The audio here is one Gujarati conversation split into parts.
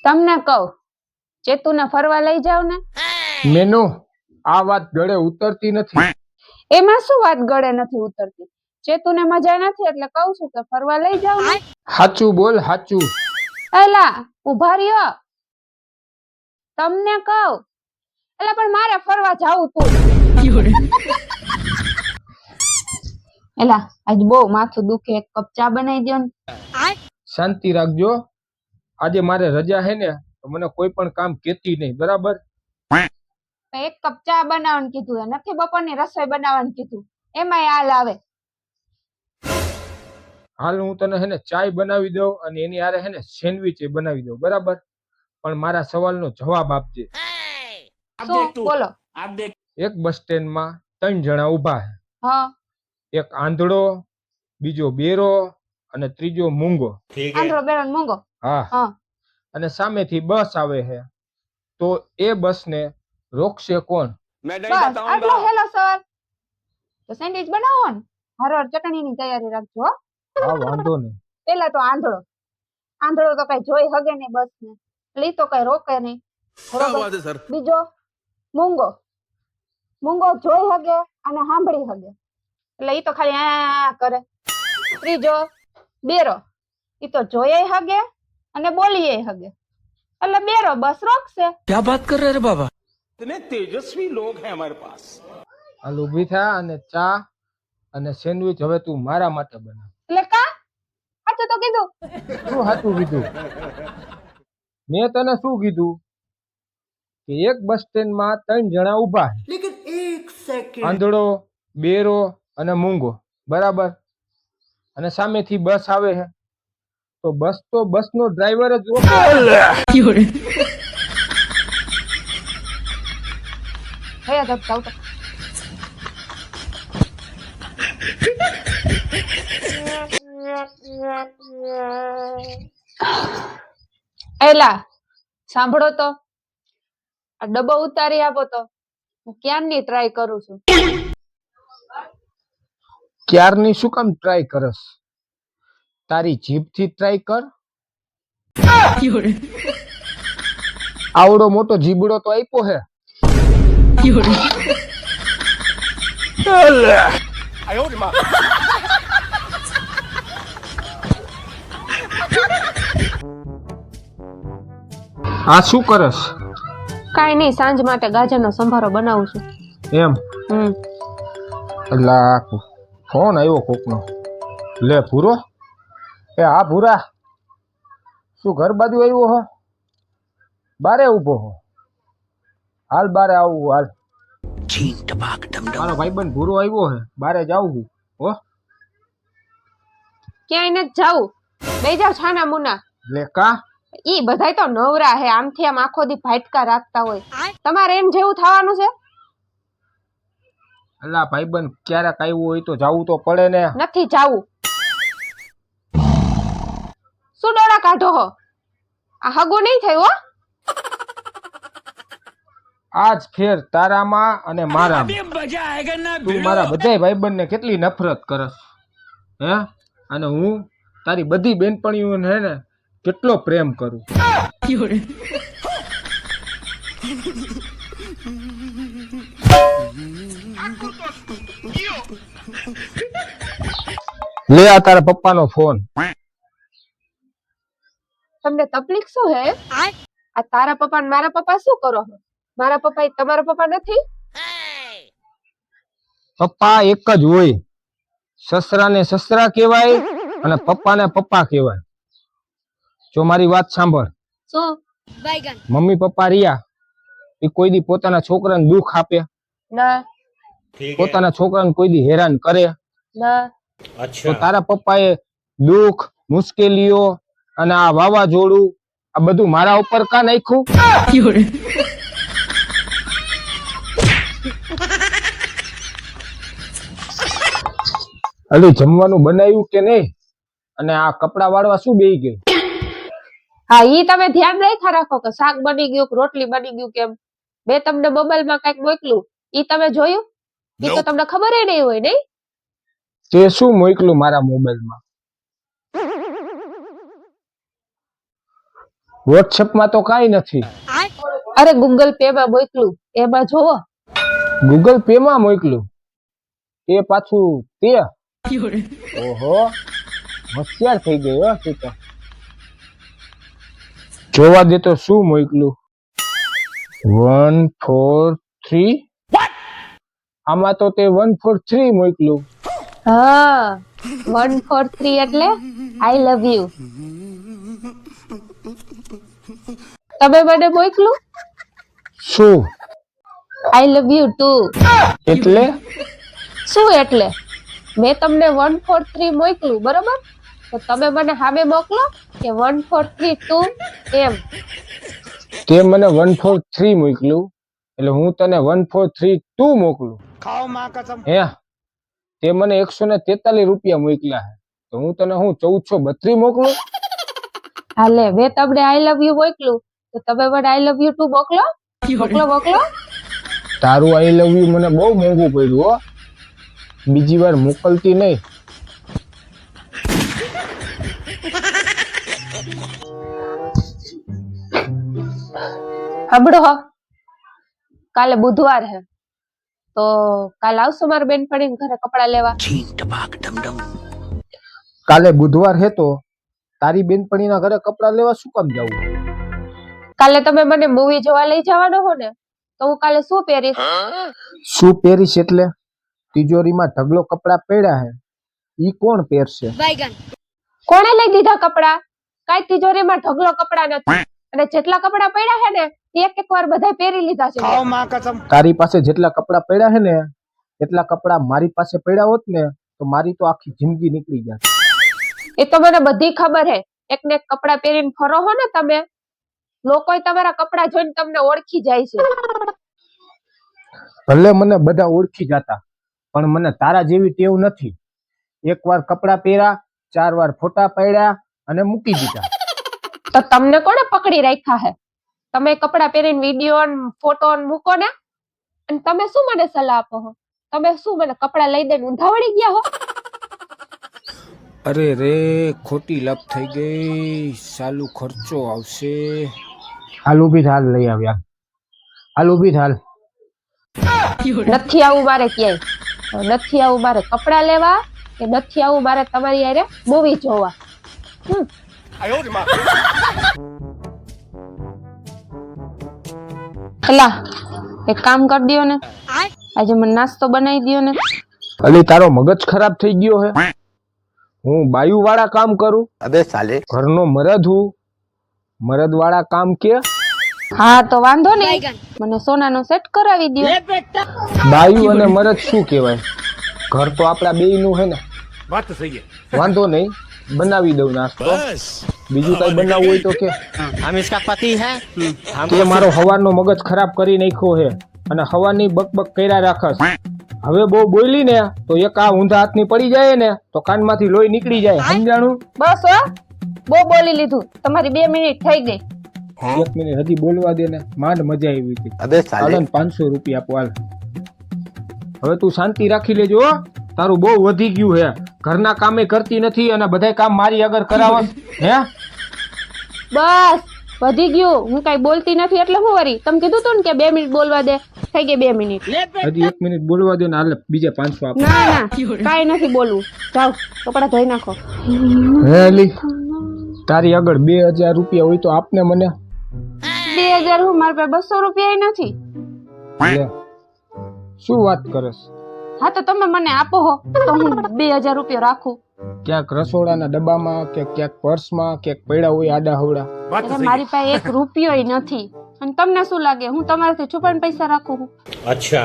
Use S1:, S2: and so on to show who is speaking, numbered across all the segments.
S1: તમને કહું, ચેતુને ફરવા લઈ જાવ ને.
S2: મેનુ આ વાત ગળે ઉતરતી નથી.
S1: એમાં શું વાત ગળે નથી ઉતરતી? ચેતુને મજા નથી એટલે કહું છું કે ફરવા લઈ જાવ ને.
S2: હાચું બોલ, હાચું.
S1: એલા ઉભા રહ્યો, તમને કહું. એલા પણ મારે ફરવા જાવું તું. એલા આજ બહુ માથું દુખે, એક કપ ચા બનાવી દો ને.
S2: શાંતિ રાખજો. આજે મારે રજા હે ને તો મને કોઈ પણ કામ કેતી નહીં, બરાબર?
S1: એક કપ ચા બનાવવાનું કીધું, નથી બપોરની રસોઈ બનાવવાનું કીધું, એમાંય હાલ આવે.
S2: હાલ હું તને હે ને ચાય બનાવી દઉં અને એની હારે હે ને સેન્ડવિચ બનાવી દઉં, બરાબર? પણ મારા સવાલનો જવાબ આપજે.
S1: શું બોલો?
S2: એક બસ સ્ટેન્ડમાં 3 જણા ઊભા છે.
S1: હા.
S2: એક આંધળો, બીજો બેરો અને ત્રીજો મૂંગો.
S1: આંધળો બેરો ને મૂંગો.
S2: હા. અને સામેથી બસ આવે છે, તો એ બસને રોકશે કોણ?
S1: બસ આટલો હેલો સવાલ. તો સેન્ડવિચ બનાવો ને, હરવાર ચટણીની તૈયારી રાખજો.
S2: હા, વાંધો નહીં.
S1: પેલા તો આંધળો તો કઈ જોઈ હગે નહીં બસ ને, એટલે તો કઈ રોકે નહીં. બીજો મૂંગો જોઈ હગે અને સાંભળી હગે, એટલે ઈ તો ખાલી આ કરે. ત્રીજો બેરો, ઈ તો જોયે હગે અને બોલીએ હગે, એટલે બેરો બસ રોકશે.
S3: क्या बात कर रहे रे बाबा?
S4: इतने तेजस्वी लोग हैं हमारे पास।
S2: હાલ ઊભી થા અને ચા અને સેન્ડવિચ હવે તું મારા માટે બનાવ.
S1: એટલે કા સાચું તો કીધું.
S2: શું સાચું કીધું? મેં તને શું કીધું કે એક બસ સ્ટેન્ડમાં 3 જણા ઊભા છે.
S3: लेकिन एक सेकंड
S2: આંધળો, બેરો અને મૂંગો, બરાબર? અને સામેથી બસ આવે છે, તો બસનો ડ્રાઈવર જ રોકે.
S1: હે તો ચાલ તો. એલા સાંભળો તો, આ ડબ્બો ઉતારી આપો તો, હું ક્યારની ટ્રાય કરું છું.
S2: ક્યારની શું કામ ટ્રાય કરસ? તારી જીભથી ટ્રાય કર. આવડો મોટો જીબડો તો આપ્યો હે. આ શું કરસ?
S1: કાઈ નહીં, સાંજ માટે ગાજરનો સંભારો બનાવું છું.
S2: એમ? અલ્લા ફોન આવ્યો કોકનો. લે ભૂરો. એ હા ભૂરા, શું ઘર બાજુ આવ્યો હો? બારે ઉભો હો? હાલ બારે આવું હાલ. મારો ભાઈબંધ ભૂરો આવ્યો હે, બારે જાઉં હું. હો
S1: ક્યાંય નથી જાવું, બેહી જાવ છાના મુના.
S2: લે કા?
S1: ઈ બધાય તો નવરા હે, આમથી આમ આખો દી ભાટકા રાખતા હોય. તમારે એમ જેવું થવાનું છે?
S2: અલ્લા ભાઈબંધ ક્યારેક આવ્યો હોય તો જાવું તો પડે ને.
S1: નથી જાવું. શું ડોળા કાઢો હો? આ હગું નહીં થયું હો.
S2: આજ ફેર તારામાં અને મારામાં. તું મારા બધાય ભાઈબંધને કેટલી નફરત કરસ હે, અને હું તારી બધી બેનપણીઓને હે ને કેટલો પ્રેમ કરું. લે આ તારા પપ્પાનો ફોન.
S1: તમને તકલીફ શું હે? આ તારા પપ્પા ને મારા પપ્પા શું કરો છો? મારા પપ્પા તમારા પપ્પા નથી?
S2: પપ્પા એક જ હોય. સસરાને સસરા કહેવાય અને પપ્પાને પપ્પા કહેવાય. જો મારી વાત સાંભળ.
S1: શું?
S2: મમ્મી પપ્પા રહ્યા એ કોઈ દી પોતાના છોકરાને દુઃખ આપે?
S1: ના.
S2: પોતાના છોકરાને કોઈ દી હેરાન કરે?
S1: ના.
S2: તો તારા પપ્પાએ દુઃખ, મુશ્કેલીઓ અને આ વાવાઝોડું આ બધું મારા ઉપર કા નાખ્યું? અલી જમવાનું બનાવ્યું કે નહીં? અને આ કપડા વાળવા શું બેહી ગઈ?
S1: હા, ઈ તમે ધ્યાન રાખો કે શાક બની ગયું કે રોટલી બની ગયું કેમ. મેં તમને મોબાઈલમાં કઈક મોકલું, ઈ તમે જોયું? ઈ તો તમને ખબર નહીં હોય નહીં?
S2: તે શું મોકલું મારા મોબાઈલમાં? વોટ્સએપમાં તો કાંઈ નથી.
S1: અરે ગૂગલ પે માં મોકલું એમાં જોવો.
S2: ગૂગલ પે માં મોકલું એ પાછું તે? ઓહો, હોશિયાર થઈ ગઈ હો તું તો. જોવા દે તો શું મોકલું. 143. આમાં તો તે 143 મોકલું.
S1: હા 143 એટલે આઈ લવ યુ. તમે મને મોકલું
S2: શું
S1: આઈ લવ યુ ટુ.
S2: એટલે?
S1: શું એટલે? મેં તમને 143 મોકલું બરોબર, તો તમે મને સામે મોકલો કે 143 ટુ એમ.
S2: તે મને 143 મોકલું એટલે હું તને 143 મોકલું.
S4: खाओ माँ कसम।
S2: હે તે મને 143 રૂપિયા મોકલ્યા છે તો હું તને હું 1432 મોકલું?
S1: હાલે મેં તમને આઈ લવ યુ મોકલું તો તમે મને આઈ લવ યુ ટુ મોકલો. મોકલો.
S2: તારું આઈ લવ યુ મને બહુ મોંઘું પડ્યું હો, બીજી વાર મોકલતી નહીં.
S1: સાંભળો હો, કાલે બુધવાર છે તો કાલ આવશો મારા બેનપણી ઘરે કપડા લેવા.
S2: કાલે બુધવાર હે તો તારી બેનપણીના ઘરે કપડા લેવા શું કામ જવું?
S1: કાલે તમે મને મૂવી જોવા લઈ જવાનો હો ને, તો હું કાલે શું પહેરીશ?
S2: શું પહેરીશ એટલે? તિજોરીમાં ઢગલો કપડા પડ્યા હે, ઈ કોણ પહેરશે?
S1: કોણે લઈ દીધા કપડા? કાઈ તિજોરીમાં ઢગલો કપડા નથી, અને જેટલા કપડા પડ્યા છે ને એક વાર બધા પહેરી લીધા છે.
S4: खाओ माँ कसम।
S2: તારી પાસે જેટલા કપડા પડ્યા હે ને એટલા કપડા મારી પાસે પડ્યા હોત ને તો મારી તો આખી જિંદગી નીકળી જાત.
S1: એ તો મને બધી ખબર હે. એક ને એક કપડા પહેરીને ફરો હો ને તમે, લોકોય તમારા કપડા જોઈને તમને ઓળખી જાય છે.
S2: ભલે મને બધા ઓળખી જાતા પણ મને તારા જેવી ટેવ નથી. એકવાર કપડા પહેર્યા, 4 વાર ફોટા પાડ્યા અને મૂકી દીધા.
S1: તો તમને કોણે પકડી રાખ્યા હે? તમે કપડા પહેરીને વિડીયો ફોટો મૂકો ને, અને તમે શું મને સલાહ આપો છો? તમે શું મને કપડા લઈ દઈને ઊંધા વળી ગયા હો?
S3: અરે રે ખોટી લપ થઈ ગઈ, સાલું ખર્ચો આવશે.
S2: હાલ ઊભી થાલ લઈ આવ્યા. હાલ ઊભી થાલ.
S1: નથી આવું મારે ક્યાંય. નથી આવું મારે કપડા લેવા કે નથી આવું મારે તમારી હારે મૂવી જોવા. એલા એક કામ કરી દ્યો ને, આજે મને નાસ્તો બનાવી દ્યો ને.
S2: અલી તારો મગજ ખરાબ થઈ ગયો હે? હું બાયુ વાળા કામ કરું?
S4: अबे साले।
S2: ઘરનો મરદ હું, મરદ વાળા કામ કે?
S1: હા તો વાંધો નહીં, મને સોનાનો સેટ કરાવી દ્યો.
S2: બાયુ અને મરદ શું કહેવાય? ઘર તો આપણા બેયનું હે ને.
S4: बात तो सही है।
S2: વાંધો નહીં, બનાવી દઉં નાસ્તો. બીજું કઈ બનાવવું હોય તો કે.
S3: हम इसका पति है, हम
S2: તે મારો હવારનો મગજ ખરાબ કરી નાખ્યો હે અને હવાની બકબક કર્યા રાખસ. હવે બહુ બોલી ને તો એક આ ઊંધા હાથની પડી જાય ને તો કાનમાંથી લોહી નીકળી જાય, સમજાણું?
S1: બસ હો, બહુ બોલી લીધું. તમારી 2 મિનિટ થઈ ગઈ.
S2: 1 મિનિટ હજી બોલવા દે ને, માંડ મજા આવી હતી.
S4: अबे साले।
S2: હાલો ને 500 રૂપિયા આપો હાલ. હવે તું શાંતિ રાખી લેજો હો. તારું બહુ વધી ગયું હે, ઘરના કામે કરતી નથી અને બધાય કામ મારી આગળ કરાવસ હે.
S1: બસ વધી ગયું, હું કઈ બોલતી નથી એટલે હું વરી. તમે કીધું તું ને કે 2 મિનિટ બોલવા દે, થઈ ગઈ 2 મિનિટ.
S2: હજી 1 મિનિટ બોલવા દે ને, હાલ બીજા 500 આપો.
S1: ના ના કાઈ નથી બોલવું, જાઓ કપડા ધોઈ નાખો.
S2: હે અલી, તારી આગળ 2000 રૂપિયા હોય તો આપને મને.
S1: 2000 હું મારા પાસે 200 રૂપિયા નથી.
S2: લે, શું વાત કરસ?
S1: હા તો તમે મને આપો હો તો હું 2000 રૂપિયા રાખું.
S2: ક્યાંક રસોડાના ડબ્બામાં કે ક્યાંક પર્સમાં ક્યાંક પડ્યા હોય આડા હવડા.
S1: એટલે મારી પાસે 1 રૂપિયો નથી, અને તમને શું લાગે હું તમારાથી છુપાઈને પૈસા રાખું છું?
S4: अच्छा।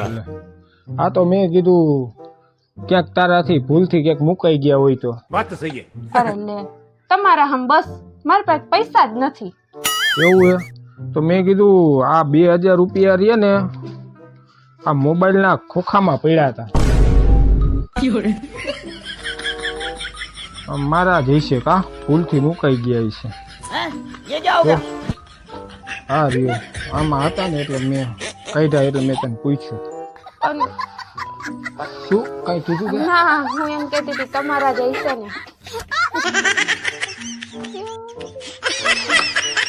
S2: હા તો મેં કીધું ક્યાંક તારાથી ભૂલથી ક્યાંક મુકાઈ ગયા હોય તો.
S4: बात तो सही है।
S1: અરે લે, તમારા હમ બસ, મારી પાસે પૈસા જ નથી.
S2: એવું હે તો મેં કીધું આ 2000 રૂપિયા રહ્યા ને આ મોબાઈલના ખોખામાં પડ્યા હતા. મારા જ હશે કા, ભૂલથી મુકાઈ ગયા હશે. હા રહ્યો, આમાં હતા ને એટલે મેં કાઢ્યા એટલે મેં તને પૂછ્યું.
S1: અને
S2: શું કઈ કીધું કે?
S1: ના હું એમ કહેતી હતી તમારા જ હશે ને.